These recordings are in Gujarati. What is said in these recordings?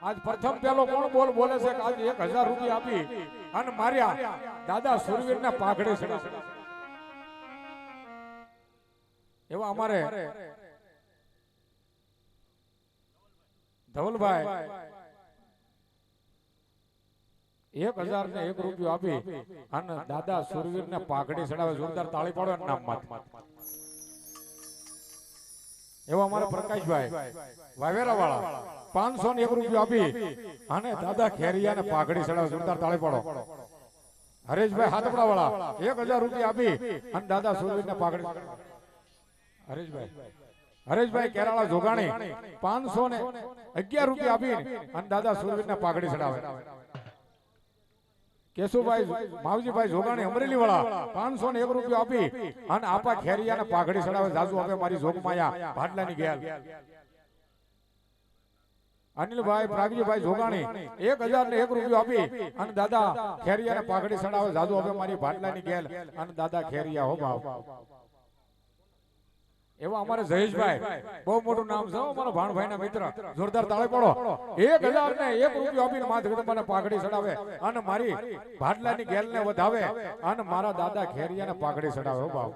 આજ પ્રથમ પેલો કોણ બોલે છે કે આજે 1000 રૂપિયા આપી અને માર્યા દાદા સુરવીરના પાઘડે ચડાવ્યા. એવા અમારે ધવલભાઈ 1001 રૂપિયો આપી અને દાદા સુરવીરને પાઘડી ચડાવે. જોરદાર તાળી પાડો એના નામમાં. એવા અમારા પ્રકાશભાઈ વાવેરા વાળા 501 રૂપિયો આપી અને દાદા ખેરિયાને પાઘડી ચડાવે. જોરદાર તાળી પાડો. હરેશભાઈ હાથપડા વાળા 1000 રૂપિયા આપી અને દાદા સુરવીરને પાઘડી. હરેશભાઈ કેરાળા જોગાણી 511 રૂપિયા આપી અને દાદા સુરવીરને પાઘડી ચડાવે. કેશુભાઈ માવજીભાઈ જોગાણી અમરેલી વાળા 501 રૂપિયા આપી અને આપા ખેરિયાને પાઘડી ચડાવે. જાજુ હવે મારી જોગમાયા ભાડલાની ગેલ. અનિલભાઈ પ્રાગજીભાઈ જોગાણી 1001 રૂપિયો આપી અને દાદા ખેરિયાને પાઘડી ચડાવે. જાજુ હવે મારી ભાડલાની ગેલ અને દાદા ખેરિયા હો ભાવ. એવા અમારે જયેશભાઈ બહુ મોટું નામ છે અમારા ભાણભાઈના મિત્ર. જોરદાર તાળી પાડો. 1001 રૂપિયો આપીને મા જગદંબાને પાઘડી ચડાવે અને મારી ભાડલાની ગેલને વધાવે અને મારા દાદા ખેરિયાને પાઘડી ચડાવે. ભાવ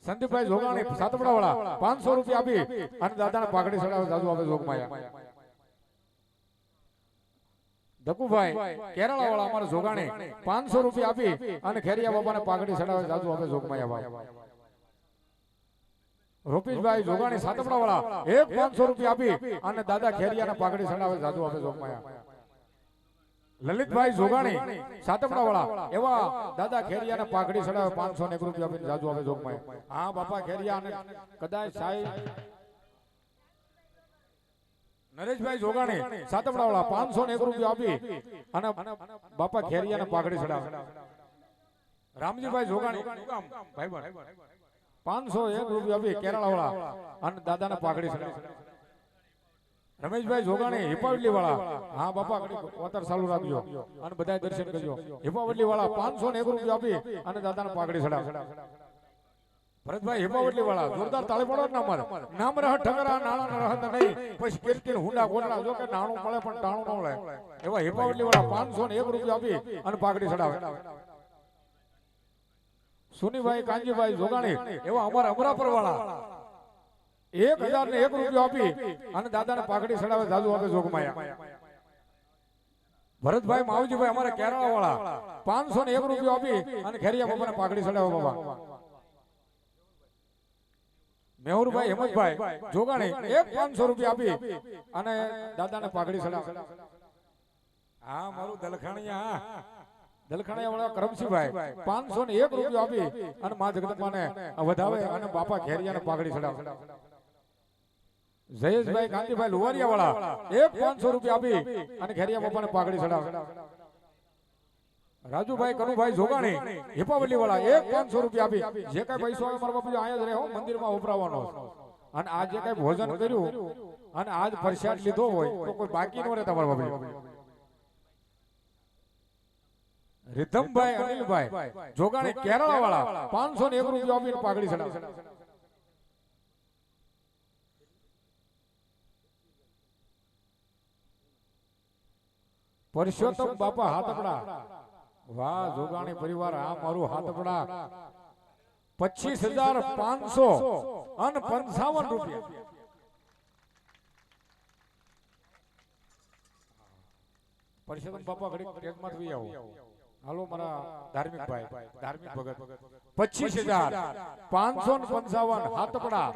સંદીપભાઈ જોગાણી સાતપડા વાળા 500 રૂપિયા આપી અને દાદાને પાઘડી ચડાવે. જાજુ આવે જોગમાયા. દકુભાઈ કેરાળા વાળા અમારા જોગાણી 500 રૂપિયા આપી અને ખેરિયા બાબાને પાઘડી ચડાવે. જાજુ હવે જોગમાયા ભાઈ. રૂપેશભાઈ જોગાણી સાતપડા વાળા 500 રૂપિયા આપી અને દાદા ખેરિયાને પાઘડી ચડાવે. જાજુ હવે જોગમાયા. લલિતભાઈ જોગાણી સાતપડા વાળા એવા દાદા ખેરિયાને પાઘડી ચડાવે. 501 રૂપિયા આપીને જાજુ હવે જોગમાયા. હા બાપા ખેરિયા અને કદાચ સાહેબ નરેશભાઈ જોગાણી સાતપડા વાળા 501 રૂપિયા આપી અને બાપા ખેરિયાને પાઘડી ચડાવે. રામજીભાઈ જોગાણી ભાઈ 501 રૂપિયા આપી કેરાળા વાળા અને દાદાને પાઘડી ચડાવે. રમેશભાઈ જોગાણી હિપાવલી વાળા હા બાપા કોતર ચાલુ રાખજો અને બધા દર્શન કરજો. હિપાવલી વાળા 501 રૂપિયા આપી અને દાદાને પાઘડી ચડાવે. ભરતભાઈ હિપાવલી વાળા જોરદાર તાળી પાડો. નામ રહ ઠગરા નાણા રહત નહીં પછી કીર્તિન હુંડા ગોળા. જો કે નાણું મળે પણ ટાણું ન મળે. એવા હિપાવલી વાળા 501 રૂપિયા આપી અને પાઘડી ચડાવે. સુનીભાઈ કાંજીભાઈ જોગાણી એવા અમારા અમરાપર વાળા 1001 રૂપિયો આપી અને દાદાને પાઘડી ચડાવે. જાજુ આપે જોગમાયા. ભરતભાઈ માવજીભાઈ અમારા કેરાળા વાળા 501 રૂપિયો આપી અને ખેરિયા બાબાને પાઘડી ચડાવે. બાબા મેહુરભાઈ હેમંતભાઈ જોગાણી 500 રૂપિયા આપી અને દાદાને પાઘડી ચડાવે. હા મારું દલખાણિયા વાળા કરમસિંહભાઈ 501 રૂપિયો આપી અને મા જગદંબાને વધાવે અને બાપા ખેરિયાને પાઘડી ચડાવે. જયેશભાઈ કાંતિભાઈ લુવારિયા વાળા 500 રૂપિયા આપી અને ખેરિયા બાપાને પાઘડી ચડાવે. રાજુભાઈ કનુભાઈ જોગાણી હિપાવલી વાળા 500 રૂપિયા આપી. જે કઈ પૈસો આવે મારા બાપુ અહીંયા જ રહે મંદિરમાં ઉભરાવાનો અને આ જે કઈ ભોજન કર્યું અને આજ પ્રસાદ લીધો હોય તો કોઈ બાકી ન રહેતા મારા બાપુ. રીધમભાઈ અનિલભાઈ જોગાણી કેરાળા વાળા 501 રૂપિયા આપીને પાઘડી ચડાવે. પરસોત્તમ બાપા હાથપડા વાહ જોગાણી પરિવાર આ મારું હાથપડા 25,555 રૂપિયા. પરસોત્તમ બાપા ઘડી ટેગમાં થઈ આવો. હાલો મારા ધાર્મિક ભગત 25,555 હાથપડા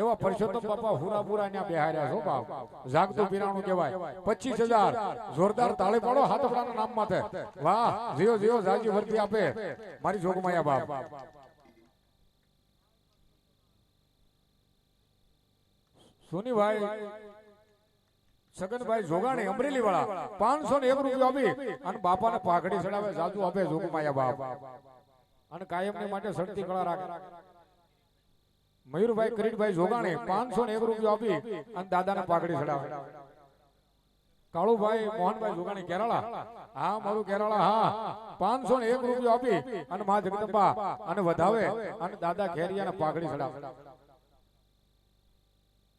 એવા પરસોત્તમ બાપા હુરાપુરા ત્યાં બેહાર્યા છો બાપ. જાગતું પીરાણું કહેવાય. 25,000 જોરદાર તાળી પાડો હાથપડાના નામ માટે. વાહ જીઓ જીઓ જાજી વર્તી આપે મારી જોગમાયા બાપ. સોનીભાઈ સગનભાઈ જોગાણી અમરેલી વાળા 501 રૂપિયા આપી અને બાપાને પાઘડી ચડાવે. જાજુ આપે જોગમાયા બાપ અને કાયમની માટે સડતી કળા રાખે. મયુરભાઈ કરીટભાઈ જોગાણી 501 રૂપિયા આપી અને દાદાને પાઘડી ચડાવે. કાળુભાઈ મોહનભાઈ જોગાણી કેરાળા હા મારું કેરાળા હા 501 રૂપિયા આપી અને મા જગદંબા અને વધાવે અને દાદા ખેરિયાને પાઘડી ચડાવે.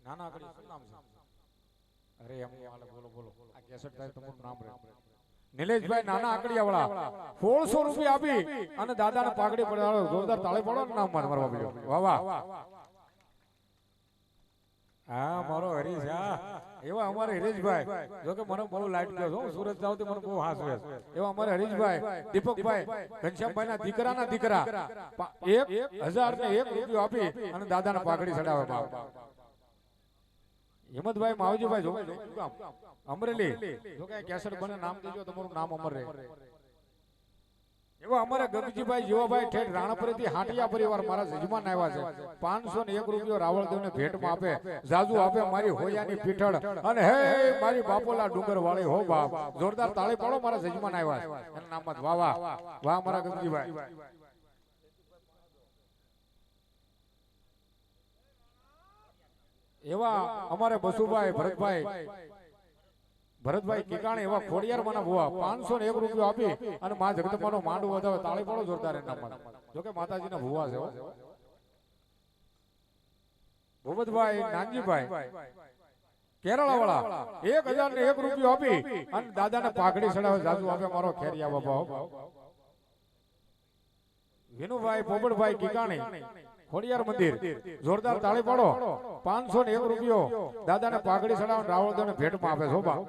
નાના અરે એમ હાલે, બોલો બોલો. આ કેસેટ થાય તમારું નામ રહે. નિલેશભાઈ નાના આકડિયા વાળા 1600 રૂપિયા આપી અને દાદાને પાઘડી પડાવો. જોરદાર તાળી પાડો ને નામ મારવા પડ્યો. વાહ વાહ. હા મારો હરીશ. હા એવા અમારે હરીશભાઈ, જો કે મને બહુ લાઈટ ગયો છું, સુરત જાવતી મને બહુ હાસ આવે. એવા અમારે હરીશભાઈ, દીપકભાઈ, ઘનશ્યામભાઈના દીકરાના દીકરા 1001 રૂપિયો આપી અને દાદાને પાઘડી ચડાવે. બાપ હિંમતભાઈ, માવજીભાઈ, જો અમરેલી, જો કે કેસેટ બને નામ દેજો, તમારું નામ અમર રહે. એવા અમારે ગગજીભાઈ, જીવાભાઈ, ઠેઠ રાણપુરેથી હાટિયા પરિવાર મારા જજમાન આવ્યા છે. 501 રૂપિયો રાવળદેવને ભેટમાં આપે. જાજુ આપે મારી હોયાની પીઠળ અને હે મારી બાપોલા ડુંગર વાળી હો બાપ. જોરદાર તાળી પાડો, મારા જજમાન આવ્યા છે એના નામમાં. વાહ વાહ વાહ મારા ગગજીભાઈ. એવા અમારે બસુભાઈ, ભરતભાઈ કિકાણી, એવા ખોડિયાર માના ભુવા 501 રૂપિયો આપી અને માં જગદંબાનો માંડવો વધાવે. તાળી પાડો જોરદાર એના નામમાં. જો કે માતાજીના ભુવા છે. ભૂપતભાઈ, નાનજીભાઈ, કેરળા વાળા 1001 રૂપિયો આપી અને દાદાને પાઘડી ચડાવે. જાજુ આપે મારો ખેરિયા બાબા. વિનુભાઈ, પોપટભાઈ કિકાણી, ખોડિયાર મંદિર, જોરદાર તાળી પાડો. 501 રૂપિયો દાદાને પાઘડી ચડાવે, રાવળદેવને ભેટમાં આપે. શોભા.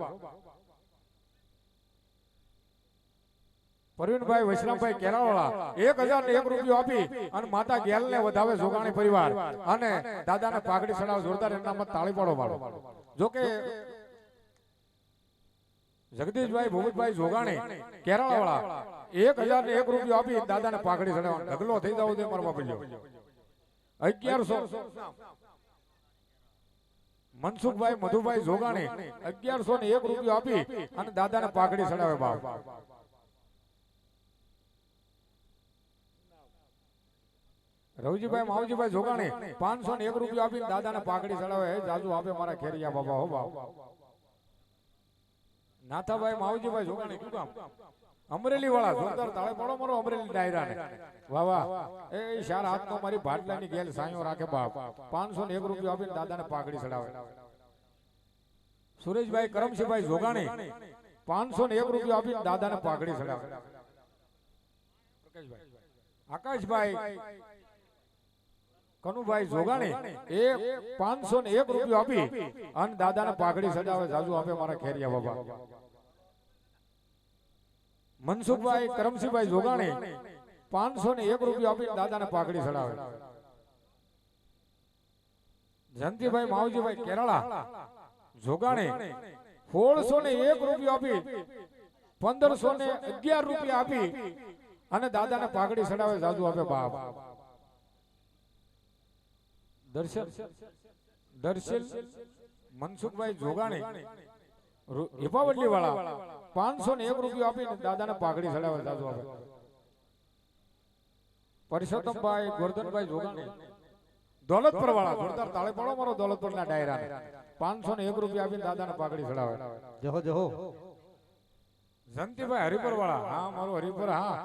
પરવીનભાઈ, વૈષ્ણવભાઈ, કેરાવાળા 1001 રૂપિયો આપી અને માતા ગેલને વધાવે. જોગાણી પરિવાર અને દાદાને પાઘડી ચડાવે. જોરદાર એનામાં તાળી પાડો મારો. જો કે જગદીશભાઈ, ભૂપતભાઈ, જોગાણી, કેરાવાળા 1001 રૂપિયો આપી દાદાને પાઘડી ચડાવે. ઢગલો થઈ જાવ તે મારવા પડ્યો. 1100 મનસુખભાઈ, મધુભાઈ, જોગાણી 1101 રૂપિયો આપી અને દાદાને પાઘડી ચડાવે. બાપ રવજીભાઈ, માવજીભાઈ, જોગાણી 501 રૂપિયો આપી દાદાને પાઘડી ચડાવે. જાજુ આપે મારા ખેરિયા બાબા. હો બાપ. નાથાભાઈ, માવજીભાઈ, જોગાણી, શું કામ? અમરેલી વાળા, જોરદાર તાળે પાડો મારો અમરેલી ડાયરાને. વાહ વાહ. એ ચાર હાથનો મારી ભાટલાની ગેલ સાયો રાખે. બાપ 501 રૂપિયો આપીને દાદાને પાઘડી ચડાવે. સુરેશભાઈ, કરમશીભાઈ, જોગાણી 501 રૂપિયો આપીને દાદાને પાઘડી ચડાવે. આકાશભાઈ, કનુભાઈ, જોગાણી 501 રૂપિયો આપી અને દાદાને પાઘડી ચડાવે. જાજુ આપે મારા ખેરિયા બાબા. મનસુખભાઈ, કરમશીભાઈ, જોગાણી 501 રૂપિયો આપી દાદાને પાઘડી ચડાવે. જયંતિભાઈ, માવજીભાઈ, કેરળા, જોગાણી 1601 રૂપિયો આપી 1511 રૂપિયા આપી અને દાદાને પાઘડી ચડાવે. જાજુ આપે. બાપ દર્શન મનસુખભાઈ, જોગાણી, હિપાવલી વાળા 501 રૂપિયો આપીને દાદાને પાઘડી ચડાવે. જાજુ આપે. પરસોત્તમભાઈ, ગોરધનભાઈ, જોગાણી, દોલતપુર વાળા, જોરદાર તાળી પાડો મારો દોલતપુરના ડાયરાને. 501 રૂપિયા આપીને દાદાને પાઘડી ચડાવે. જહો જહો. જંતીભાઈ, હરિપુર વાળા, હા મારો હરિપુર, હા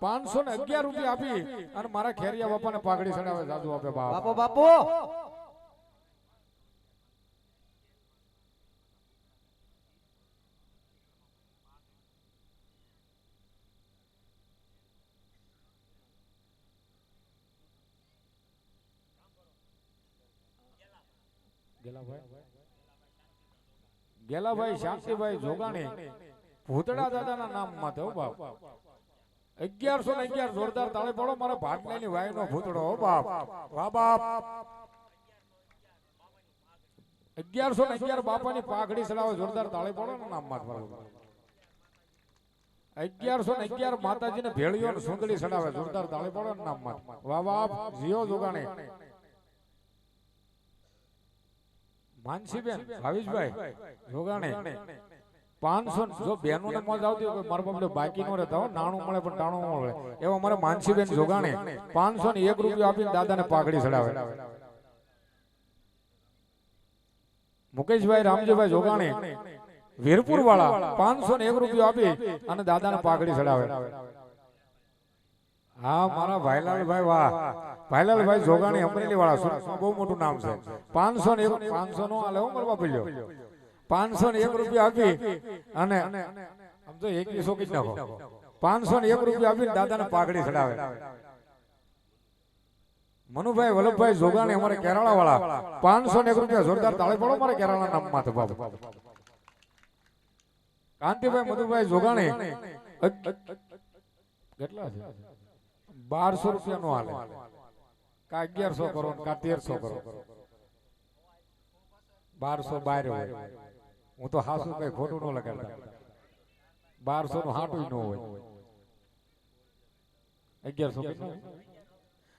511 રૂપિયા આપી અને મારા ખેરિયા બાપાને પાઘડી ચડાવે. જાજુ આપે. બાપો બાપો. ગેલાભાઈ, શાંતિભાઈ, જોગાણી ભૂતડા દાદાના નામમાં થયો. બાપ 1111 જોરદાર તાળી પાડો મારા ભાટલાની વાયનો ભૂતડો. હો બાપ. વાહ બાપ. 1111 બાપાની પાઘડી ચડાવે. જોરદાર તાળી પાડો ને નામમાં. 1111 માતાજીને ભેળીઓ ને સુંદડી ચડાવે. જોરદાર તાળી પાડો ને નામમાં. વાહ બાપ. જીઓ જોગાણી. માનસીબેન, ભાવિશભાઈ, જોગાણી 500. જો બેનો ને મોજ આવતી હોય મારા બાપડે બાકી નો રહેતા હોય, નાણું મળે પણ ટાણું મળે. એવા મારા માનસીબેન, જોગાણી 501 રૂપિયો આપીને દાદાને પાઘડી ચડાવે. મુકેશભાઈ, રામજીભાઈ, જોગાણી વીરપુર વાળા 501 રૂપિયો આપી અને દાદાને પાઘડી ચડાવે. હા મારા ભાઈલાલભાઈ, વાહ ભાઈલાલભાઈ, જોગાણી અમરેલી વાળા, બહુ મોટું નામ છે. 501 500 નો આલે હો મરવા પડ્યો. 501 રૂપિયા આપી અને આમ તો 2100 કી નાખો 501 રૂપિયા આપીને દાદાને પાઘડી ચડાવે મનુભાઈ વલ્લભભાઈ જોગાણી અમારે કેરાળા વાળા 501 રૂપિયા જોરદાર તાળી પાડો મારે કેરાળા નામ માથે બાપ કાંતિભાઈ મધુભાઈ જોગાણી કેટલા છે 1200 રૂપિયા નો હાલે કા 1100 કરો કા 1300 કરો 1200 બહાર હોય હું તો હાસુ કઈ ખોટું ન લગાડતા 1200 નું હાટું ન હોય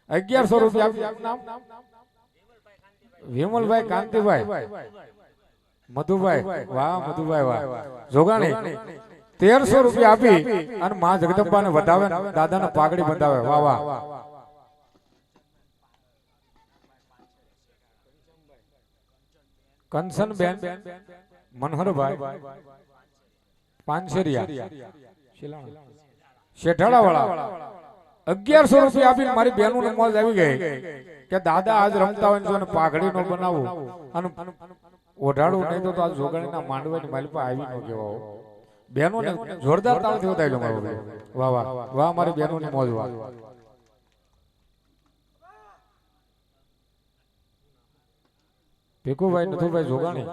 1100 રૂપિયા નામ વિમલભાઈ કાંતિભાઈ મધુભાઈ વાહ મધુભાઈ વાહ જોગાણી 1300 રૂપિયા આપી અને માં જગદંબાને વધાવે દાદાને પાઘડી બંધાવે વાહ વાહ કંચનબેન મનહરભાઈ પાનસેરિયા શેઠાડા વાળા 1100 રૂપિયા આપીને મારી બહેનો ને મોજ આવી ગઈ કે દાદા આજ રમતા હોય ને પાઘડી નો બનાવું અને ઓઢાડું નહીં તો આજ જોગણીના માંડવાની માલિપા આવી નો કેવા બહેનો ને જોરદાર તાળથી વધાવી લો મારો વાહ વાહ વાહ મારી બહેનો ની મોજ વાહ ભીખુભાઈ નથુભાઈ જોગાણી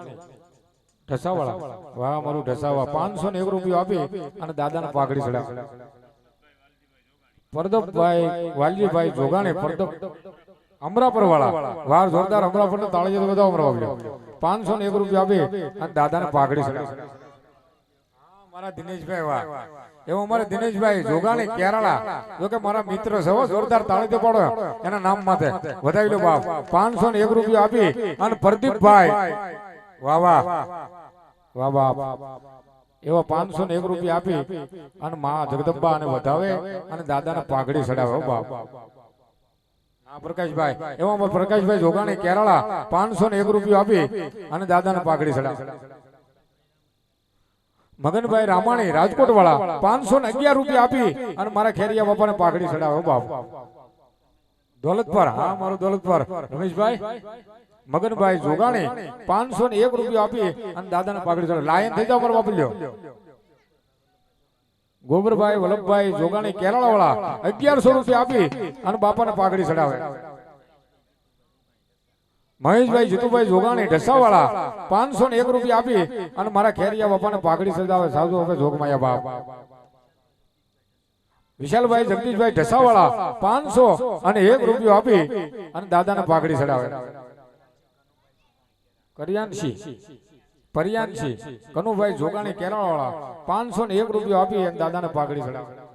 ઢસાવાળા વાહ મારું ઢસાવા 501 રૂપિયા આપી અને દાદાને પાઘડી ચડાવે પરદપભાઈ વાલજીભાઈ જોગાણી પરદપ અમરાપર વાળા વાર જોરદાર અમરાપર ને તાળી તો બધા અમરાવ્યો 501 રૂપિયા આપી અને દાદાને પાઘડી ચડાવે મારા દિનેશભાઈ વાહ એવો અમારે દિનેશભાઈ જોગાણી કેરાળા જો કે મારા મિત્ર છે જોરદાર તાળી તો પાડો એના નામ માથે વધાવી લો બાપ 501 રૂપિયા આપી અને પ્રદીપભાઈ વાહ વાહ વાહ બાપ એવા 501 રૂપિયા આપી અને માં જગદંબા અને વધાવે અને દાદાને પાઘડી ચડાવે બાપ હા પ્રકાશભાઈ એવા પ્રકાશભાઈ જોગાણી કેરાળા 501 રૂપિયા આપી અને દાદાને પાઘડી ચડાવે મગનભાઈ રામાણી રાજકોટ વાળા 511 રૂપિયા આપી અને મારા ખેરિયા બાપાને પાઘડી ચડાવે બાપ દોલતપર હા મારું દોલતપર રમેશભાઈ મગનભાઈ જોગાણી 501 રૂપિયા આપી અને દાદાને પાઘડી ચડાવે લાયન થઈ જાવ મારો બાપ લ્યો ગોબરભાઈ વલ્લભભાઈ જોગાણી કેરાળા વાળા 1100 રૂપિયા આપી અને બાપાને પાઘડી ચડાવે મહેશભાઈ જીતુભાઈ જોગાણી ઢસાવાળા 501 રૂપિયા આપી અને મારા ખેરિયા બાપાને પાઘડી ચડાવે સાવજો હવે જોગમાયા બાપ વિશાલભાઈ જગદીશભાઈ ઢસાવાળા 501 રૂપિયા આપી અને દાદાને પાઘડી ચડાવે પરિયાનસી કનુભાઈ જોગાણી કેરાળાવાળા 501 રૂપિયા આપી અને દાદાને પાઘડી ચડાવે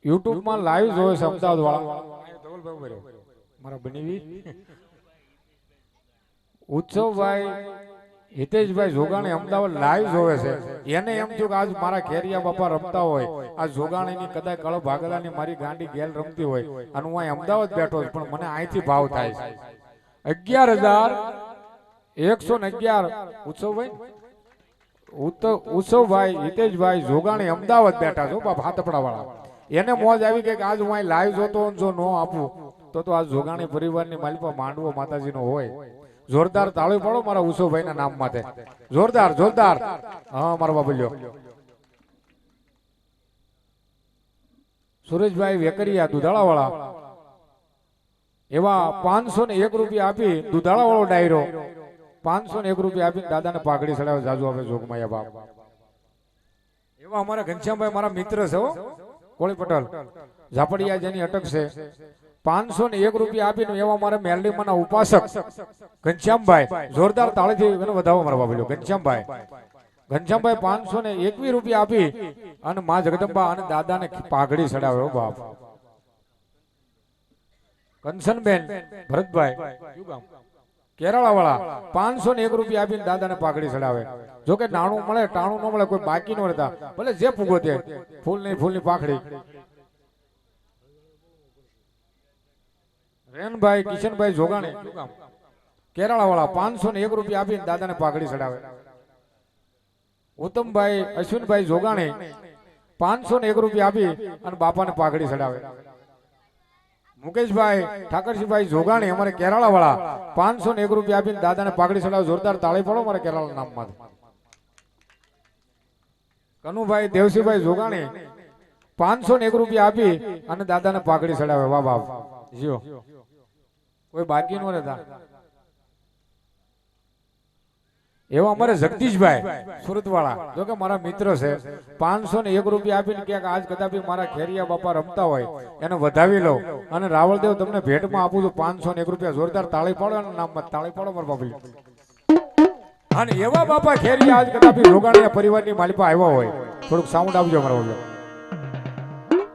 યુટ્યુબ માં લાઈવ જોવે છે અમદાવાદ વાળા મારા બનીવી ઉત્સવભાઈ હિતેશભાઈ જોગાણી અમદાવાદ લાઈવ જોવે છે એને એમ થયું કે આજ મારા ખેરિયા બાપા રમતા હોય આ જોગાણીની કદાચ કળો ભાગલાની મારી ગાંડી ગેલ રમતી હોય અને હું અહીં અમદાવાદ બેઠો છું પણ મને અહીંથી ભાવ થાય છે 11,111 ઉત્સવભાઈ હિતેશભાઈ જોગાણી અમદાવાદ બેઠા છો બાપ હાથપડા વાળા એને મોજ આવી ગઈ કે આજ હું લાઈવ જોતો જો નો આપું તો આ જોગાણી પરિવારની માલિપા માંડવો માતાજીનો હોય જોરદાર તાળી પાડો મારા ઉત્સવભાઈના નામ માટે જોરદાર જોરદાર હા મારો બાબલ્યો સુરેશભાઈ વેકરિયા દુધાળા વાળા એવા 501 રૂપિયા આપી દુધાળા વાળો ડાયરો 501 રૂપિયા આપી દાદાને પાઘડી ચડાવે જાજુ આવે જોગમાયા બાપ એવા અમારા ઘનશ્યામભાઈ મારા મિત્ર છે કોળી પટેલ ઝાપડિયા જેની અટક છે 501 રૂપિયા આપીને એવા મારા મેલડીમાંના ઉપાસક ઘનશ્યામભાઈ જોરદાર તાળીથી એને વધાવો મારા બાબલ્યો ઘનશ્યામભાઈ 521 રૂપિયા આપી અને માં જગદંબા અને દાદાને પાઘડી ચડાવે બાપ કંચનબેન ભરતભાઈ કેરાળા વાળા 501 રૂપિયા આપીને દાદાને પાઘડી ચડાવે જો કે નાણું મળે ટાણું ન મળે કોઈ બાકી ન રહેતા ભલે જે પૂગો તે ફૂલની પાખડી રેનભાઈ કિશનભાઈ જોગાણી કેરાળા વાળા 501 રૂપિયા આપીને દાદાને પાઘડી ચડાવે ઉત્તમભાઈ અશ્વિનભાઈ જોગાણી 501 રૂપિયા આપી અને બાપાને પાઘડી ચડાવે મુકેશભાઈ ઠાકરજીભાઈ જોગાણી અમારે કેરાળા વાળા 501 રૂપિયા આપીને દાદાને પાઘડી ચડાવ. જોરદાર તાળી પાડો મારા કેરાળા નામમાં. કનુભાઈ દેવસીભાઈ જોગાણી 501 રૂપિયા આપી અને દાદાને પાઘડી ચડાવે. વાહ વાહ જીઓ, કોઈ બાકી નો રહેતા. એવા અમારે જગદીશભાઈ સુરત વાળા, જો કે મારા મિત્ર છે, 501 રૂપિયા આપીને ક્યાંક આજ કદાપી મારા ખેરિયા બાપા રમતા હોય એને વધાવી લો અને રાવળદેવ તમને ભેટમાં આપું છું 501 રૂપિયા. જોરદાર તાળી પાડો અને નામમાં તાળી પાડો મારા બાપી. અને એવા બાપા ખેરિયા આજ કદાપી જોગાણીયા પરિવારની માલિપા આવ્યા હોય, થોડુંક સાઉન્ડ આપજો મારા બાપા.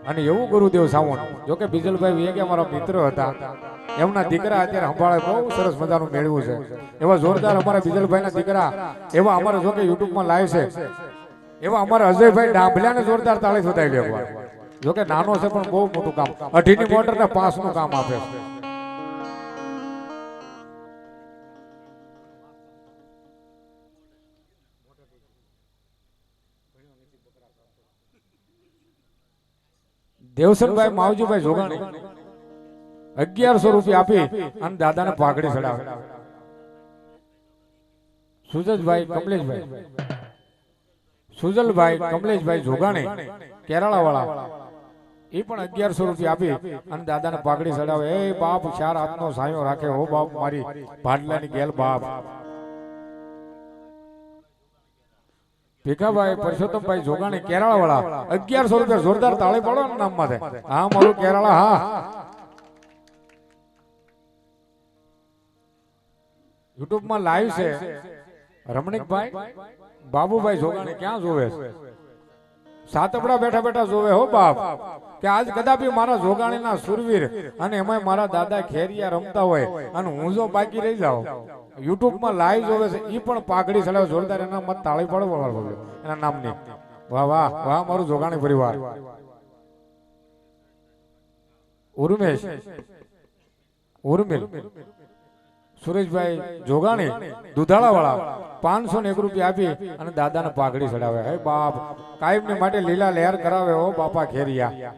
અને એવું ગુરુદેવ સાવણ, જો કે બીજલભાઈ વેગે અમારા મિત્ર હતા, એમના દીકરા અત્યારે સંભાળે બહુ સરસ મજાનું મેળવ્યું છે. એવા જોરદાર અમારા બીજલભાઈના દીકરા, એવા અમારા જો કે યુટ્યુબમાં લાઈવ છે, એવા અમારા અજયભાઈ ડાંભલિયાને જોરદાર તાળી વધાવી લેવા. જો કે નાનો છે પણ બહુ મોટું કામ, 18ની મોટર ને 5નું કામ આપે છે. દેવસનભાઈ માવજીભાઈ જોગાણી 1100 રૂપિયા આપી અને દાદાને પાઘડી ચડાવે. સુજલભાઈ કમલેશભાઈ જોગાણી કેરાળા વાળા, એ પણ 1100 રૂપિયા આપી અને દાદાને પાઘડી ચડાવે. એ બાપ 4 હાથનો સાયો રાખે હો બાપ, મારી ભાડલાની ગેલ બાપ. ભીખાભાઈ પરસોત્તમભાઈ જોગાણી કેરાળા વાળા 1100 રૂપિયા. જોરદાર તાળી પાડો ને નામ માટે. હા મારું કેરાળા. હા યુટ્યુબ માં લાઈવ છે. રમણીકભાઈ બાબુભાઈ જોગાણી ક્યાં જોવે? સાતપડા બેઠા બેઠા જોવે હો બાપ, કે આજ કદાપી મારા જોગાણીના સુરવીર અને એમાં મારા દાદા ખેરિયા રમતા હોય અને હું જો બાકી રહી જાઉં, યુટ્યુબ માં લાઈવ જોવે છે, ઈ પણ પાઘડી ચડાવે. જોરદાર એના મત તાળી પાડો એના નામની. વાહ વાહ વાહ મારું જોગાણી પરિવાર. ઉર્મિલ સુરેશભાઈ જોગાણી દુધાળા વાળા 501 રૂપિયા આપી અને દાદાને પાઘડી ચડાવે. હે બાપ, કાયમની માટે લીલા લહેર કરાવે હો બાપા ખેરિયા.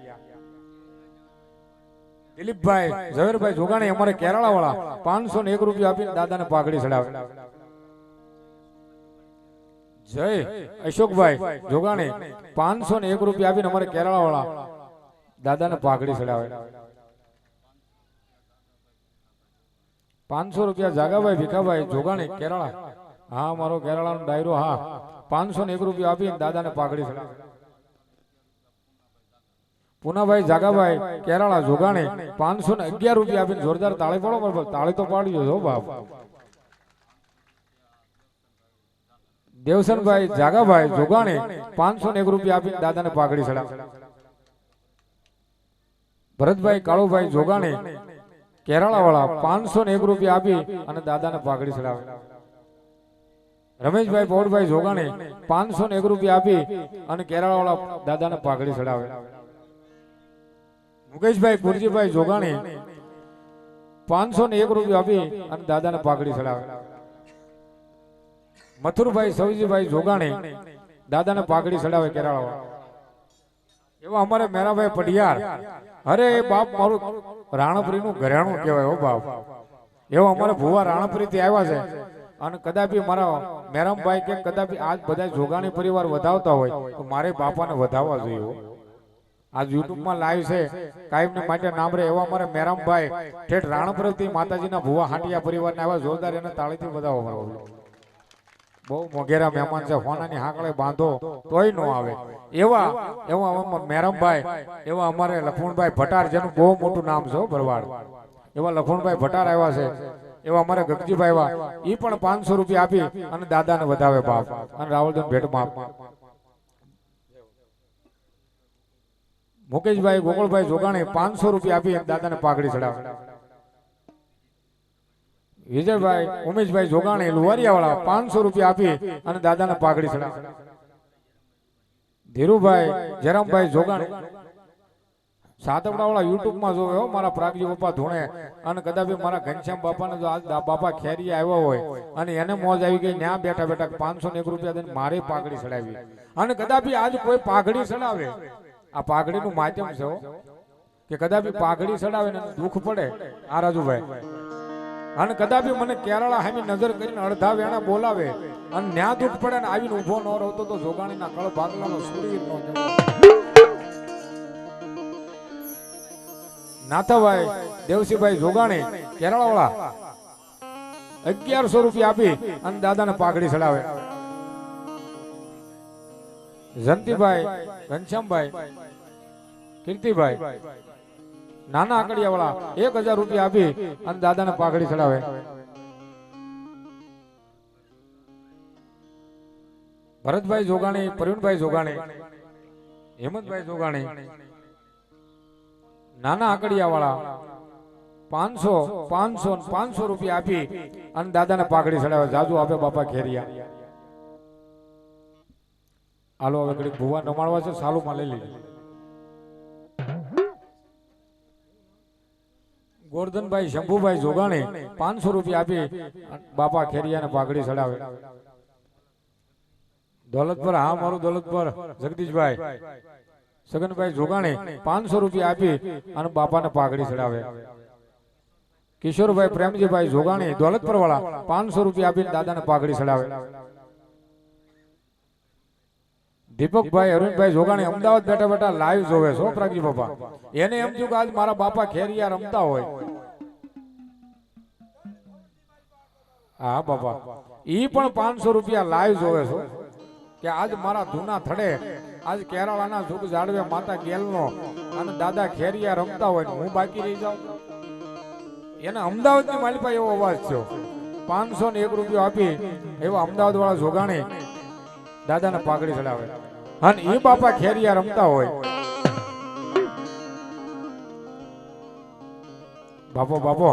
દિલીપભાઈ ઝવેરભાઈ જોગાણી અમારે કેરાળા વાળા 501 રૂપિયા આપીને દાદાને પાઘડી ચડાવે. જય અશોકભાઈ જોગાણી 501 રૂપિયા આપીને અમારે કેરાળા વાળા દાદાને પાઘડી ચડાવે. 500 રૂપિયા જાગાભાઈ ભીખાભાઈ જોગાણી કેરાળા. હા મારો કેરાળાનો ડાયરો. હા 501 રૂપિયા આપીને દાદાને પાઘડી ચડાવે. પુનાભાઈ જાગાભાઈ કેરાળા જોગાણી 511 રૂપિયા આપીને જોરદાર તાળી પાડો. બરાબર તાળી તો પાડજો હો બાપ. દેવસનભાઈ જાગાભાઈ જોગાણી 501 રૂપિયા આપીને દાદાને પાઘડી ચડાવે. ભરતભાઈ કાળુભાઈ જોગાણી કેરાળા વાળા 501 રૂપિયા આપી અને દાદાને પાઘડી ચડાવે. રમેશભાઈ પોળભાઈ જોગાણી 501 રૂપિયા આપી અને કેરાળા વાળા દાદાને પાઘડી ચડાવે. મુકેશભાઈ ગુરજીભાઈ જોગાણી 501 રૂપિયા આપી અને દાદાને પાઘડી ચડાવે. મથુરભાઈ સવજીભાઈ જોગાણી દાદાને પાઘડી ચડાવે કેરાળા વાળા. એવા અમારે મેરાભાઈ પઢિયાર, અરે બાપ મારું રાણપુરી નું ઘરેણું કહેવાય હો બાપ. એવા અમારે ભુવા રાણપુરી થી આવ્યા છે અને કદાપી મારા મેરામભાઈ કે કદાપી આજ બધા જોગાણી પરિવાર વધાવતા હોય તો મારે બાપાને વધાવવા જોઈએ. આજ યુટ્યુબ માં લાઈવ છે, કાયમને માટે નામ રે એવા અમારે મેરામભાઈ ઠેઠ રાણપુર થી માતાજીના ભુવા હાંટિયા પરિવાર ને આવ્યા. જોરદાર એને તાળીથી વધાવો મારો. બહુ મોઘેરા મહેમાન છે, હોનાની હાકળે બાંધો તોય નો આવે. એવા મેરમભાઈ, એવા અમારે લખમણભાઈ ભટાર, જેનું બહુ મોટું નામ છે ભરવાડ, એવા લખમણભાઈ ભટાર આવ્યા છે. એવા અમારે ગગજીભાઈ આવ્યા, એ પણ 500 રૂપિયા આપી અને દાદાને વધાવે બાપ અને રાવળદેવ ભેટમાં. મુકેશભાઈ ગોકળભાઈ જોગાણી 500 રૂપિયા આપી દાદાને પાઘડી ચડાવે. વિજયભાઈ ઉમેશભાઈ જોગાણી લુવારિયા વાળા 500 રૂપિયા આપી અને દાદાને પાઘડી ચડાવે. ધીરુભાઈ જયરામભાઈ જોગાણી સાતપડા વાળા યુટ્યુબ માં જોવે હો મારા પ્રાગજી બાપા ધૂણે. અને કદાપી મારા ઘનશ્યામ બાપાને જો આજ બાપા ખેરી આવ્યા હોય અને એને મોજ આવી ગઈ, ત્યાં બેઠા બેઠા 501 રૂપિયા દઈને મારે પાઘડી ચડાવી. અને કદાપી આજ કોઈ પાઘડી ચડાવે, આ પાઘડીનું માધ્યમ છે. કે કદાપી પાઘડી ચડાવે ને દુઃખ પડે આ રાજુભાઈ અને કદાપી મને કેરળા હામી નજર કરીને અડધા વેણા બોલાવે અને ન્યા દુઃખ પડે ને આવીને ઊભો ન રહતો તો જોગાણીના કળ ભાગલાનો સૂરવીર નો નાથાભાઈ દેવસીભાઈ જોગાણી કેરળા વાળા 1100 રૂપિયા આપી અને દાદાને પાઘડી ચડાવે. જંતીભાઈ ઘનશ્યામભાઈ કીર્તિભાઈ નાના આકડિયા વાળા 1000 રૂપિયા આપી અને દાદાને પાઘડી ચડાવે. ભરતભાઈ જોગાણી, પ્રવીણભાઈ જોગાણી, હેમંતભાઈ જોગાણી નાના આકડિયા વાળા 500 રૂપિયા આપી અને દાદાને પાઘડી ચડાવે. જાજુ આપે બાપા ખેરિયા. હાલો હવે ઘડીક ભુવા રમાડવા છે, સાલુમાં લઈ લીધી. ગોરધનભાઈ શંભુભાઈ જોગાણી 500 રૂપિયા આપી બાપા ખેરિયાને પાઘડી ચડાવે. દોલતપર, હા મારું દોલતપર જગદીશભાઈ સગનભાઈ જોગાણી 500 રૂપિયા આપી અને બાપાને પાઘડી ચડાવે. કિશોરભાઈ પ્રેમજીભાઈ જોગાણી દોલતપર વાળા 500 રૂપિયા આપીને દાદાને પાઘડી ચડાવે. દીપકભાઈ અરુણભાઈ જોગાણી અમદાવાદ બેઠા બેઠા લાઈવ જોવે છો પ્રાગજી બાપા. એને એમ થયું કે આજ મારા બાપા ખેરિયા રમતા હોય. હા બાપા, ઈ પણ 500 રૂપિયા લાઈવ જોવે છો કે આજ મારા ધૂના થડે આજ કેરાળાના સુખ જાળવે માતા ગેલનો અને દાદા ખેરિયા રમતા હોય હું બાકી રહી જાઉં. એને અમદાવાદની માલિપા એવો અવાજ થયો. 501 રૂપિયો આપી એવા અમદાવાદ વાળા જોગાણી દાદાને પાઘડી ચડાવે અને એ બાપા ખેરિયા રમતા હોય. બાપો બાપો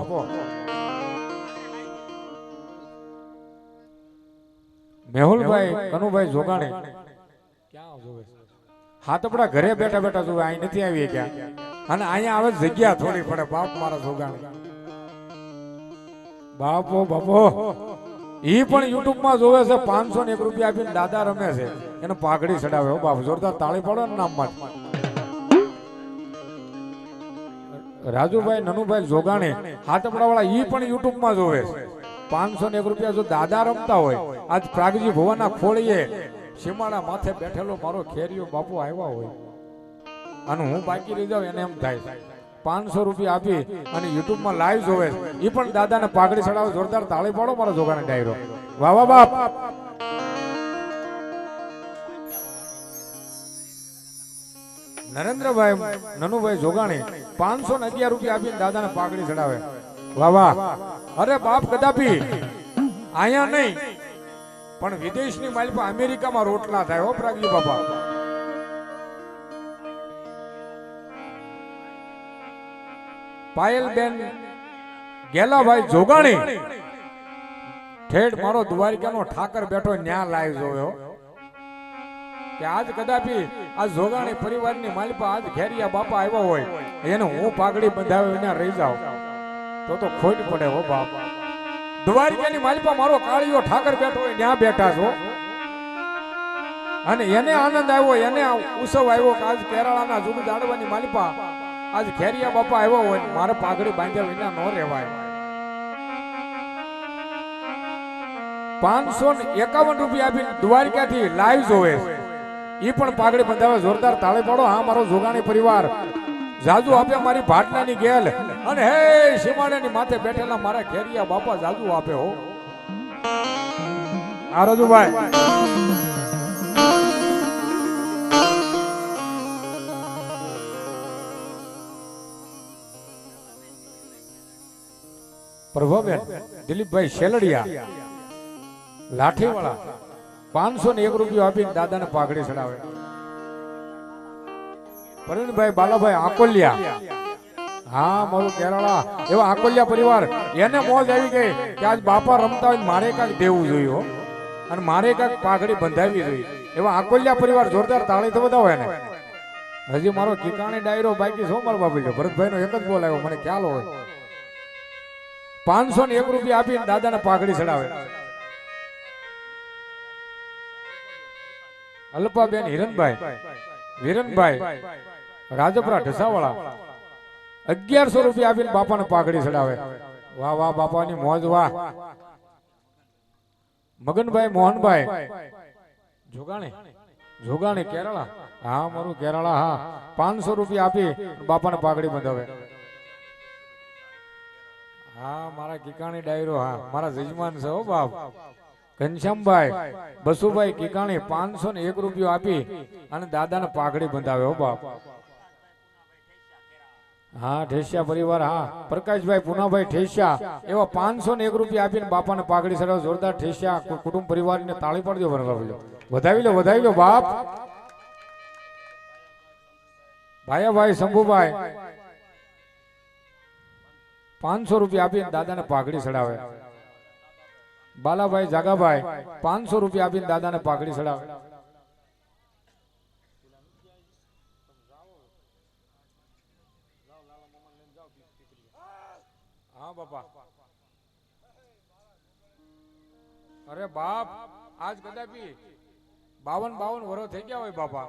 મેહુલભાઈ કનુભાઈ જોગાણી ક્યાં જોવે? હાથપડા ઘરે બેઠા બેઠા જોવે, અહીં નથી આવી ક્યાં. અને અહીંયા આવે જગ્યા થોડી પડે. બાપ મારા જોગાણી, બાપો બાપો ઈ પણ યુટ્યુબ માં જોવે છે. 501 રૂપિયા આપીને દાદા રમે છે, એને પાઘડી ચડાવે. હો બાપ, જોરદાર તાળી પાડો ને નામમાં. રાજુભાઈ નનુભાઈ જોગાણી હાથપડા વાળા ઈ પણ યુટ્યુબ માં જોવે છે. 501 રૂપિયા જો દાદા રમતા હોય, આજ પ્રાગજી ભુવાના ખોળીએ સીમાડા માથે બેઠેલો મારો ખેરિયો બાપુ આવ્યા હોય અને હું બાકી રહી જાઉં, એને એમ થાય. 500 રૂપિયા આપી અને યુટ્યુબ માં લાઈવ જોવે, ઈ પણ દાદાને પાઘડી ચડાવે. જોરદાર તાળી પાડો મારો જોગાણી ડાયરો. વાહ વાહ બાપ. નરેન્દ્રભાઈ નનુભાઈ જોગાણી 511 રૂપિયા આપીને દાદાને પાઘડી ચડાવે. વાહ વાહ. અરે બાપ, કદાપી અહીંયા નહીં પણ વિદેશની માલિપા અમેરિકામાં રોટલા થાય. હો પ્રાગજી બાપા. પાયલબેન ગેલાભાઈ જોગાણી ઠેઠ મારો દ્વારિકાનો ઠાકર બેઠો ન્યા લાઈવ જોયો કે આજ કદાપી આ જોગાણી પરિવારની માલિપા આજ ઘેરિયા બાપા આવ્યા હોય, એને હું પાઘડી બંધાવે વિના રહી જાઉં તો ખોટ પડે. હો બાપ, દ્વારિકાની માલિપા મારો કાળિયો ઠાકર બેઠો હોય ન્યા બેઠા છો અને એને આનંદ આવ્યો, એને ઉત્સવ આવ્યો કે આજ કેરાળાના જુગ જાડવાની માલિપા આજ ખેરિયા બાપા આવ્યો હોય, મારે પાઘડી બાંધ્યા વિના ન રહેવાય. 551 રૂપિયા આપીને દ્વારિકાથી લાઈવ જોવે, ઈ પણ પાઘડી બંધાવે. જોરદાર તાળી પાડો. હા મારો જોગાણી પરિવાર. જાજુ આપે મારી ભાટલાની ગેલ અને હે સીમાડાની માથે બેઠેલા મારા ખેરિયા બાપા જાજુ આપે. હો આ રાજુભાઈ. પ્રભાબેન દિલીપભાઈ શેલડિયા લાઠીવાળા 501 રૂપિયા આપીને દાદાને પાઘડી ચડાવે. પ્રવીણભાઈ બાલાભાઈ આકોલિયા, હા મારું કેરાળા એવા આકોલિયા પરિવાર. એને મોજ આવી ગઈ કે આજ બાપા રમતા હોય મારે કાંઈક દેવું જોઈએ અને મારે કાંઈક પાઘડી બંધાવી જોઈએ. એવા આકોલિયા પરિવાર. જોરદાર તાળી તો બધા હોય ને. હજી મારો ઠીકાણી ડાયરો બાકી છો મારો બાપુ. ભરતભાઈ નો એક જ બોલ આવ્યો, મને ખ્યાલ હોય. 501 રૂપિયા આપીને દાદાને પાઘડી ચડાવે. અલ્પાબેન હિરણભાઈ વિરનભાઈ રાજપરા ઢસાવાળા ₹1100 આપીને બાપાને પાઘડી ચડાવે. વાહ વાહ બાપાની મોજ વાહ. મગનભાઈ મોહનભાઈ જોગાણી જોગાણી કેરળા. હા મારું કેરળા. હા ₹500 આપી બાપાને પાઘડી બંધાવે. હા મારા કિકાણી ડાયરો. હા મારા જજમાન છે હો બાપ. ઘનશ્યામભાઈ બસુભાઈ કિકાણી ₹501 આપી અને દાદાને પાઘડી બંધાવે હો બાપ. હા ઠેસિયા પરિવાર. હા પ્રકાશભાઈ પુનાભાઈ ઠેસિયા એવા ₹501 આપીને બાપાને પાઘડી ચડાવે. જોરદાર ઠેસિયા કુટુંબ પરિવારને તાળી પાડજો. વધાવી લો બાપ. ભાયાભાઈ શંભુભાઈ ₹500 આપીને દાદાને પાઘડી ચડાવે. બાલાભાઈ જાગાભાઈ ₹500 આપીને દાદાને પાઘડી ચડાવે. હા બાપા. અરે બાપ આજ કદાપી 52 વર્ષ થઈ ગયા હોય બાપા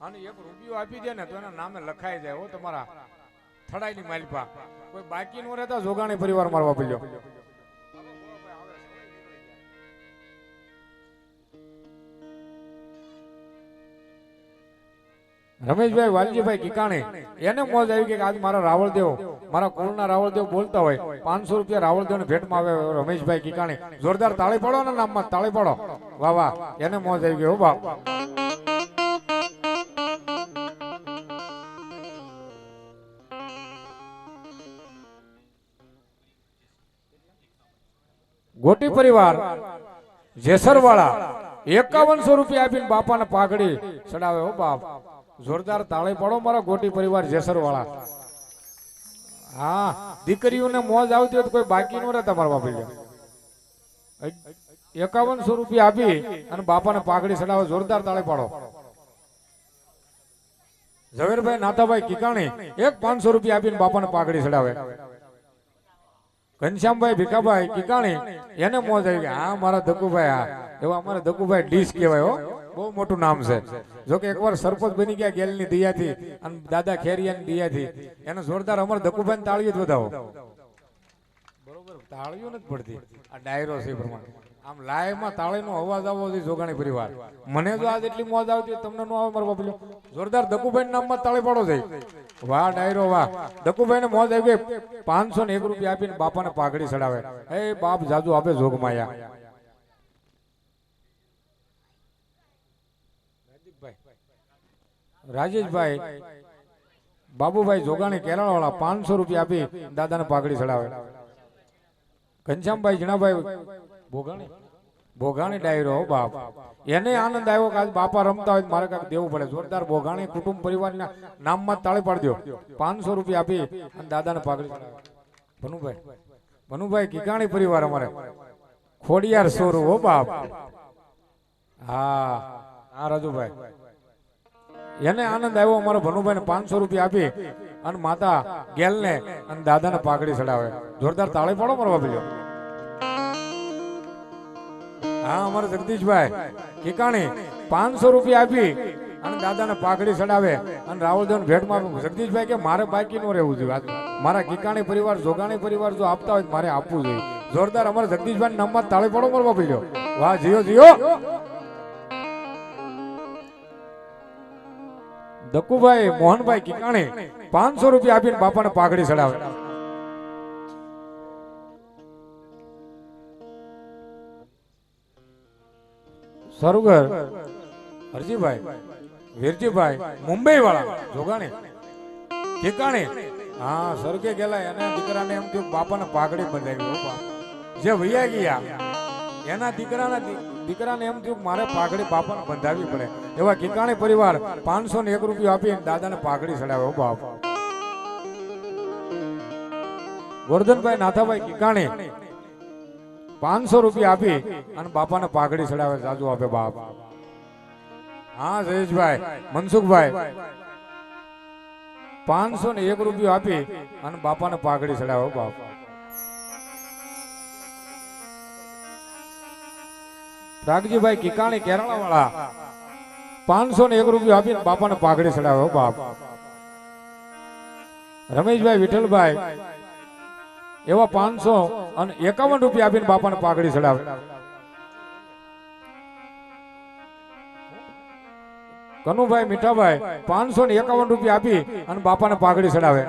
અને ₹1 આપી દે ને તો એના નામે લખાઈ જાય હો તમારા થડાઈની માલપા. કોઈ બાકી નો રહેતા જોગાણી પરિવાર મારવા પડ્યો. રમેશભાઈ વાલજીભાઈ કિકાણી એને મોજ આવી કે આજ મારા રાવળદેવ મારા કુળના રાવળદેવ બોલતા હોય ₹500 રાવળદેવને ભેટમાં આવે. રમેશભાઈ કિકાણી જોરદાર તાળી પાડો ને નામમાં તાળી પાડો. વાહ વાહ એને મોજ આવી ગઈ હો બાપ. ગોટી પરિવાર જેસરવાળા ₹5100 આપીને બાપાને પાઘડી ચડાવે હો બાપ. જોરદાર તાળી પાડો મારા ગોટી પરિવાર જેસરવાળા. હા દીકરીઓને મોજ આવતી હોય તો કોઈ બાકી નો રહેતા મારવા પડ્યા. ₹5100 આપી અને બાપાને પાઘડી ચડાવે. જોરદાર તાળી પાડો. ઝવેરભાઈ નાથાભાઈ કિકાણી ₹500 આપીને બાપાને પાઘડી ચડાવે. ઘનશ્યામભાઈ ભીખાભાઈ કિકાણી એને મોજ આવી ગઈ. હા મારા ધકુભાઈ. હા એવા અમારા ધકુભાઈ ડીશ કહેવાય હો. બહુ મોટું નામ છે. જો કે એકવાર સરપંચ બની ગયા ગેલની દિયાથી અને દાદા ખેરિયાની દિયાથી. એને જોરદાર અમારા ધકુભાઈ તાળીઓ જ વધાવો. બરોબર તાળીઓ નથી પડતી. આ ડાયરો છે પ્રમાણે આમ લાઈવમાં તાળીનો અવાજ આવવો જોઈએ જોગાણી પરિવાર. મને જો આજ એટલી મોજ આવતી તમને નો આવે મારો બાપલો. જોરદાર ધકુભાઈ નામમાં તાળી પાડો છે. વાહ ડાયરો વાહ. ધકુભાઈ ને મોજ આવી ગઈ. ₹501 આપીને બાપાને પાઘડી ચડાવે. એ બાપ જાજુ આપે જોગમાયા. રાજેશભાઈ બાબુભાઈ જોગાણી કેરળ વાળા ₹500 આપી દાદાને પાઘડી ચડાવે. ઘનશ્યામભાઈ જીણાભાઈ ભોગાણી ભોગાણી ડાયરો બાપ. એને આનંદ આવ્યો કે આજ બાપા રમતા હોય મારે કાંઈક દેવું પડે. જોરદાર ભોગાણી કુટુંબ પરિવારના નામમાં તાળી પાડજો. ₹500 આપી અને દાદાને પાઘડી ચડાવે. ભનુભાઈ કિકાણી પરિવાર અમારે ખોડિયાર સોરું હો બાપ. હા હા રાજુભાઈ એને આનંદ આવ્યો અમારા ભનુભાઈને ₹500 આપી અને માતા ગેલને અને દાદાને પાઘડી ચડાવે. જોરદાર તાળી પાડો મારવા પડ્યો. હા અમારા જગદીશભાઈ કિકાણી ₹500 આપી અને દાદાને પાઘડી ચડાવે અને રાવળદેવ ભેટમાં. જગદીશભાઈ કે મારે બાકી નો રહેવું જોઈએ. મારા કિકાણી પરિવાર જોગાણી પરિવાર જો આપતા હોય મારે આપવું જોઈએ. જોરદાર અમારા જગદીશભાઈ નામમાં તાળી પાડો મારવા પડ્યો. વાહ જીઓ જીઓ. દકુભાઈ મોહનભાઈ કિકાણી ₹500 આપીને બાપાને પાઘડી ચડાવે. સરુગર હરજીભાઈ વીરજીભાઈ મુંબઈ વાળા જોગાણી કિકાણી. હા સરગે ગયેલા એને દીકરાને એમ થયું બાપાને પાઘડી બંધાવી. જે વૈયા ગયા એના દીકરાને એમ થયું મારે પાઘડી બાપાને બંધાવી પડે. એવા કિકાણી પરિવાર ₹501 આપી દાદાને પાઘડી ચડાવે બાપ. ગોરધનભાઈ નાથાભાઈ કિકાણી ₹500 આપી અને બાપાને પાઘડી ચડાવે. જાજુ આપે બાપ. હા જયેશભાઈ મનસુખભાઈ ₹501 આપી અને બાપાને પાઘડી ચડાવે બાપ. રાગજીભાઈ કિકાણી કેરળા વાળા ₹501 આપીને બાપાને પાઘડી ચડાવે બાપ. રમેશભાઈ વિઠ્ઠલભાઈ એવા 551 રૂપિયા આપીને બાપાને પાઘડી ચડાવે. કનુભાઈ મીઠાભાઈ 551 રૂપિયા આપી અને બાપાને પાઘડી ચડાવે.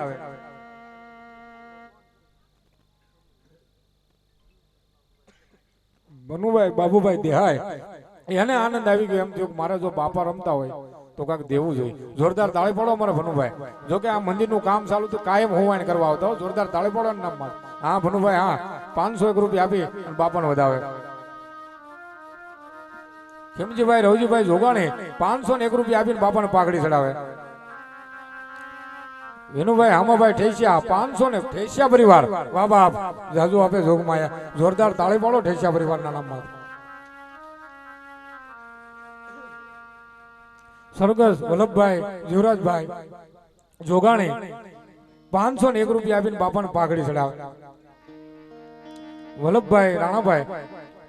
બનુભાઈ બાબુભાઈ દેહાય એને આનંદ આવી ગયો, એમ થયું મારા જો બાપા રમતા હોય તો કાંઈક દેવું જોઈએ. જોરદાર તાળી પાડો અમારા ભનુભાઈ. જો કે આ મંદિરનું કામ ચાલુ તો કાયમ હોવાને કરવા આવતા, જોરદાર તાળી પાડો ને નામમાં. હા ભનુભાઈ, હા 501 રૂપિયા આપી અને બાપાને વધાવે. ખીમજીભાઈ રવજીભાઈ જોગાણી 501 રૂપિયા આપીને બાપાને પાઘડી ચડાવે. વિનુભાઈ હામાભાઈ ઠેસિયા 500 ને ઠેસિયા પરિવાર, વાહ બાપ જાજુ આપે જોગમાયા. જોરદાર તાળી પાડો ઠેસિયા પરિવારના નામમાં. સરગસ વલ્લભભાઈ જીવરાજભાઈ જોગાણી 501 રૂપિયા આપીને બાપાને પાઘડી ચડાવે. વલ્લભભાઈ રાણાભાઈ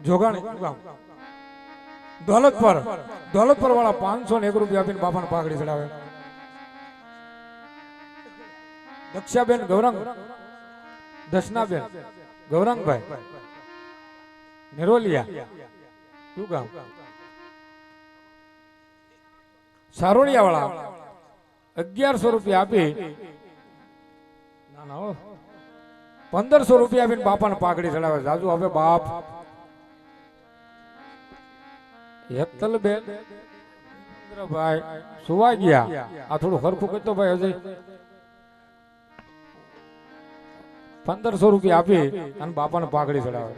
જોગાણી દોલતપર વાળા 501 રૂપિયા આપીને બાપાને પાઘડી ચડાવે. દક્ષાબેન ગૌરંગ દશનાબેન ગૌરંગભાઈ નિરોલિયા શું ગામ સારોડિયા વાળા 1100 રૂપિયા આપી 1500 રૂપિયા આપીને બાપાને પાઘડી ચડાવે. જાજુ હવે બાપ. હેતલબેન ભાઈ સુવા ગયા, આ થોડું ખરખું કરતો ભાઈ હજી. 1500 રૂપિયા આપી અને બાપાને પાઘડી ચડાવે.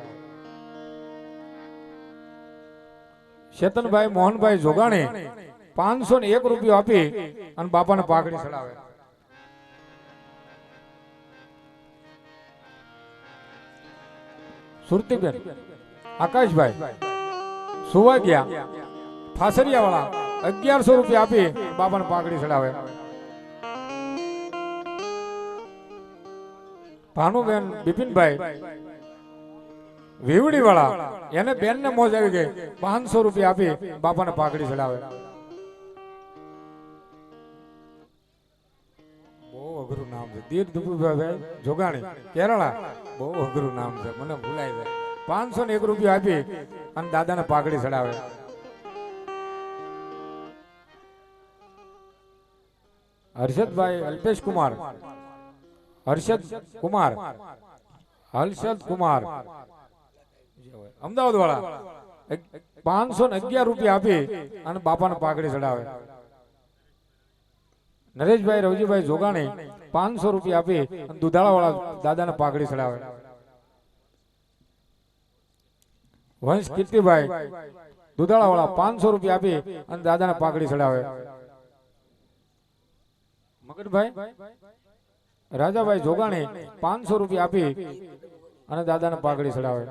ચેતનભાઈ મોહનભાઈ જોગાણી 501 રૂપિયા આપી અને બાપાને પાઘડી ચડાવે. સુરતીબેન આકાશભાઈ સુવા ગયા ફાસરિયા વાળા 1100 રૂપિયા આપી બાપાને પાઘડી ચડાવે. ભાનુબેન બિપિનભાઈ વેવડી વાળા એને બેન ને મોજ આવી ગઈ, 500 રૂપિયા આપી બાપાને પાઘડી ચડાવે. બહુ અઘરું નામ છે, દીર દુબુભાઈ જોગાણી કેરળા, બહુ અઘરું નામ છે, મને ભૂલાઈ જાય. 501 રૂપિયા આપી અને દાદાને પાઘડી ચડાવે. હર્ષદભાઈ અલ્પેશ કુમાર હર્ષદ કુમાર અમદાવાદ વાળા 511 રૂપિયા આપી અને બાપાને પાઘડી ચડાવે. નરેશભાઈ રવજીભાઈ જોગાણી 500 રૂપિયા આપી અને દુધાળા વાળા દાદાને પાઘડી ચડાવે. વંશ કીર્તિભાઈ દુધાળા વાળા 500 રૂપિયા આપી અને દાદાને પાઘડી ચડાવે. મગનભાઈ રાજાભાઈ જોગાણી 500 રૂપિયા આપી અને દાદાને પાઘડી ચડાવે.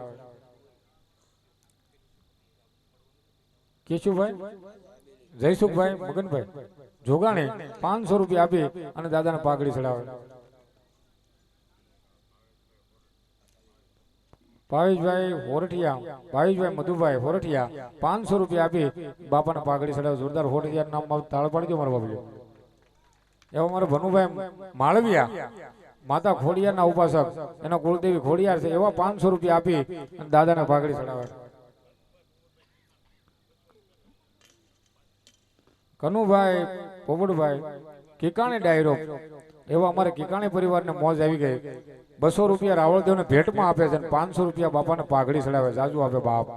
કેશુભાઈ જયસુખભાઈ મગનભાઈ જોગાણી 500 રૂપિયા આપી અને દાદાને પાઘડી ચડાવે. ભાવેશભાઈ મધુભાઈ હોરઠિયા 500 રૂપિયા આપી બાપાને પાઘડી ચડાવે. જોરદાર હોરઠિયા નામ તાળ પાડી દો મારા બાબુ. એવા મારા ભનુભાઈ માળવિયા માતા ખોડિયારના ઉપાસક, એના કુળદેવી ખોડિયાર છે, એવા 500 રૂપિયા આપી અને દાદાને પાઘડી ચડાવે. કનુભાઈ પોપડભાઈ કિકાણી ડાયરો, એવા અમારે કિકાણી પરિવારને મોજ આવી ગઈ. 200 રૂપિયા રાવળદેવને ભેટમાં આપે છે અને 500 રૂપિયા બાપાને પાઘડી ચડાવે. જાજુ આપે બાપ.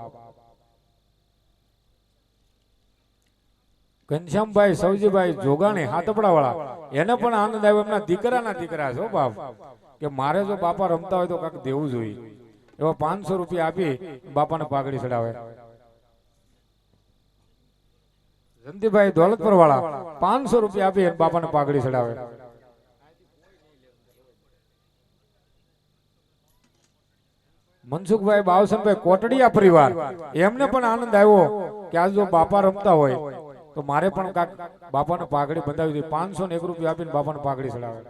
ઘનશ્યામભાઈ સૌજીભાઈ જોગાણી હાથપડા વાળા, એને પણ આનંદ આવ્યો. એમના દીકરાના દીકરા છો બાપ, કે મારે જો બાપા રમતા હોય તો કાંઈક દેવું જોઈએ. એવા 500 રૂપિયા આપી બાપાને પાઘડી ચડાવે. જંતીભાઈ દોલતપર વાળા 500 રૂપિયા આપી બાપાને પાઘડી ચડાવે. મનસુખભાઈ બાવસનભાઈ કોટડિયા પરિવાર, એમને પણ આનંદ આવ્યો કે આજ જો બાપા રમતા હોય તો મારે પણ કાક બાપાને પાઘડી બંધાવી દીધી. 501 રૂપિયા આપીને બાપાને પાઘડી ચડાવે.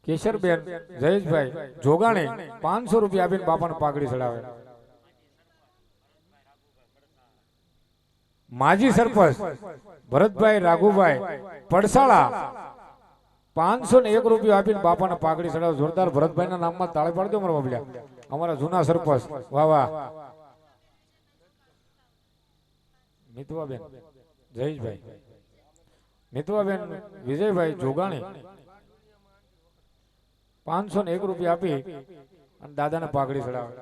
કેશરબેન જયેશભાઈ જોગાણી 500 રૂપિયા આપીને બાપાને પાઘડી ચડાવે. માજી સરપંચ ભરતભાઈ રાઘુભાઈ પડસાળા 501 રૂપિયા આપીને બાપાને પાઘડી ચડાવ. જોરદાર ભરતભાઈના નામમાં તાળી પાડજો મારા બાબલ્યા. અમારા જૂના સરપંચ. વાહ વાહ. મિતવાબેન જયેશભાઈ, મિતવાબેન વિજયભાઈ જોગાણી 501 રૂપિયા આપી અને દાદાને પાઘડી ચડાવે.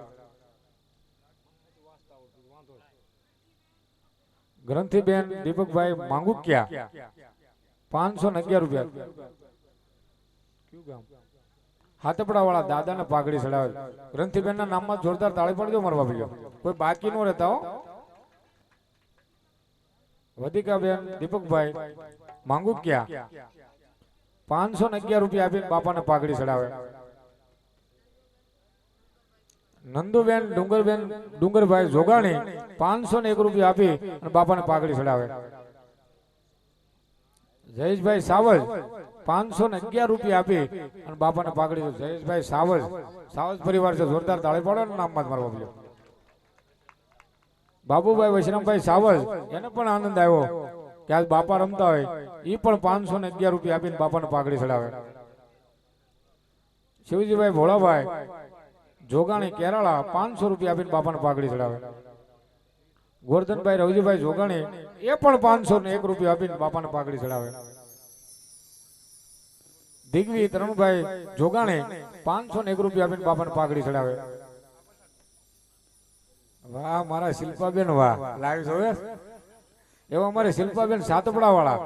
ગ્રંથિબેન દીપકભાઈ માંગુકિયા 511 રૂપિયા. હાથપડા વાળા દાદાને પાઘડી ચડાવે. ગ્રંથિબેન ના નામમાં જોરદાર તાળી પાડજો મારા બાપુ. કોઈ બાકી નો રહેતા હો. વધિકાબેન દીપકભાઈ માંગુકિયા 511 રૂપિયા આપીને બાપાને પાઘડી ચડાવે. નંદુબેન ડુંગરભાઈ જોગાણી 501 રૂપિયા આપી અને બાપાને પાઘડી ચડાવે. જયેશભાઈ સાવજ 511 રૂપિયા આપી અને બાપાને પાઘડી. જયેશભાઈ સાવજ પરિવાર છે. જોરદાર તાળી પાડો નામમાં મારવા બોલ્યો. બાબુભાઈ વૈષ્ણવભાઈ સાવજ, એને પણ આનંદ આવ્યો કે આજ બાપા રમતા હોય. એ પણ 511 રૂપિયા આપીને બાપાને પાઘડી ચડાવે. શિવજીભાઈ ભોળાભાઈ જોગાણી કેરાળા 500 રૂપિયા આપીને બાપાને પાઘડી ચડાવે. ગોરધનભાઈ રવજીભાઈ જોગાણી એ પણ 501 રૂપિયા આપીને બાપાને પાઘડી ચડાવે. દિગ્વી તરુણભાઈ જોગાણી 501 રૂપિયા આપીને બાપાને પાઘડી ચડાવે. વાહ મારા શિલ્પાબેન, વાહ લાઈવ જોવે એવા અમારે શિલ્પાબેન સાતપડા વાળા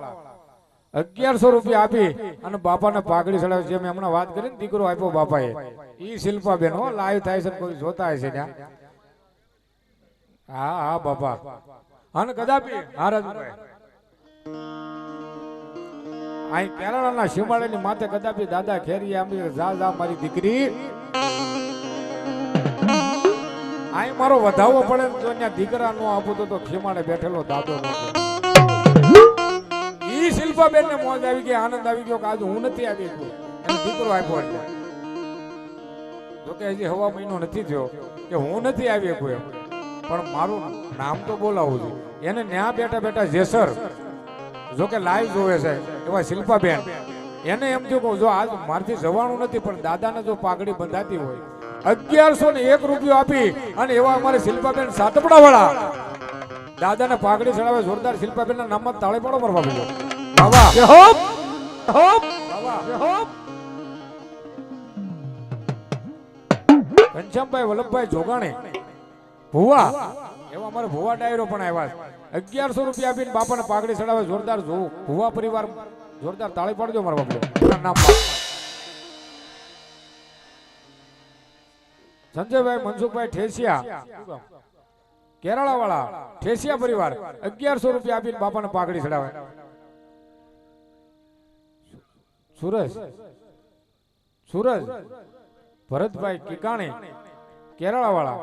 1100 રૂપિયા આપી અને બાપાને પાઘડી ચડાવે. જે મેં હમણાં વાત કરી ને દીકરો આપ્યો બાપાએ, ઈ શિલ્પાબેન હો. લાઈવ થાય છે, કોઈ જોતા હશે ત્યાં. હા હા બાપા. અને કદાપી હારાજભાઈ અહીં કેરાળાના શિમાળાની માથે કદાપી દાદા ખેરી આમ જા મારી દીકરી અહીં મારો વધાવો પડે તો ત્યાં દીકરા નો આપું તો ખીમાડે બેઠેલો દાદો ઈ શિલ્પાબેન ને મોજ આવી ગઈ, આનંદ આવી ગયો કે આજે હું નથી આવી ગયો, એને દીકરો આપ્યો. એટલે જોકે હજી હવા મહિનો નથી થયો કે હું નથી આવી ગયો, પણ મારું નામ તો બોલાવું છું. એને ન્યા બેઠા બેઠા જેસર જોકે લાઈવ જોવે છે એવા શિલ્પાબેન, એને એમ થયું કે જો આજ મારથી જવાનું નથી પણ દાદાને જો પાઘડી બંધાતી હોય 1101 રૂપિયો આપી અને એવા અમારે શિલ્પાબેન સાતપડા વાળા દાદાને પાઘડી ચડાવે. જોરદાર શિલ્પાબેન ના નામમાં તાળી પાડો મારવા બોલો. બાબા ઘનશ્યામભાઈ વલ્લભભાઈ જોગાણી ભુવા, એવા અમારે ભુવા ડાયરો પણ આવ્યા. 1100 રૂપિયા આપીને બાપાને પાઘડી ચડાવે. જોરદાર ભુવા પરિવાર, જોરદાર તાળી પાડજો મારવા બોલો. સંજયભાઈ મનસુખભાઈ ઠેસિયા કેરાળા વાળા ઠેસિયા પરિવાર 1100 રૂપિયા આપીને બાપાને પાઘડી ચડાવે. સુરજ ભરતભાઈ કિકાણી કેરાળા વાળા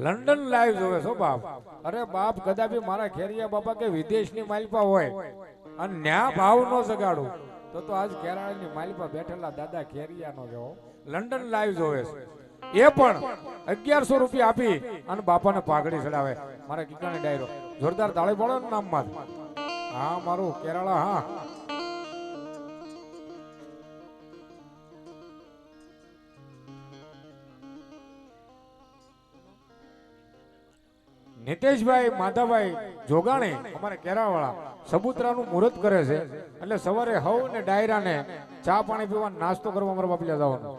લંડન લાઈવ જોવે છો બાપ. અરે બાપ કદાપી મારા ખેરિયા બાપા કે વિદેશની માલિપા હોય અને ન્યા ભાવ નો જગાડું તો આજ કેરાળાની માલિપા બેઠેલા દાદા ખેરિયા નો જો લંડન લાઈવ જોવે છે. એ પણ 1100 રૂપિયા આપી અને બાપાને પાઘડી ચડાવે. મારા કિકાણી ડાયરો જોરદાર તાળી પાડો ને નામમાં. હા મારું કેરાળા. હા નિતેશભાઈ માધાભાઈ જોગાણી અમારે કેરાવાળા સબૂતરાનું મુહૂર્ત કરે છે, એટલે સવારે હવ ને ડાયરાને ચા પાણી પીવા નાસ્તો કરવા મારા બાપલિયા જવાનું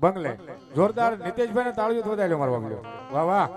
બંગલે. જોરદાર નિતેશભાઈ ને તાળીઓ વધારે મારા બાપલિયો. વાહ વાહ.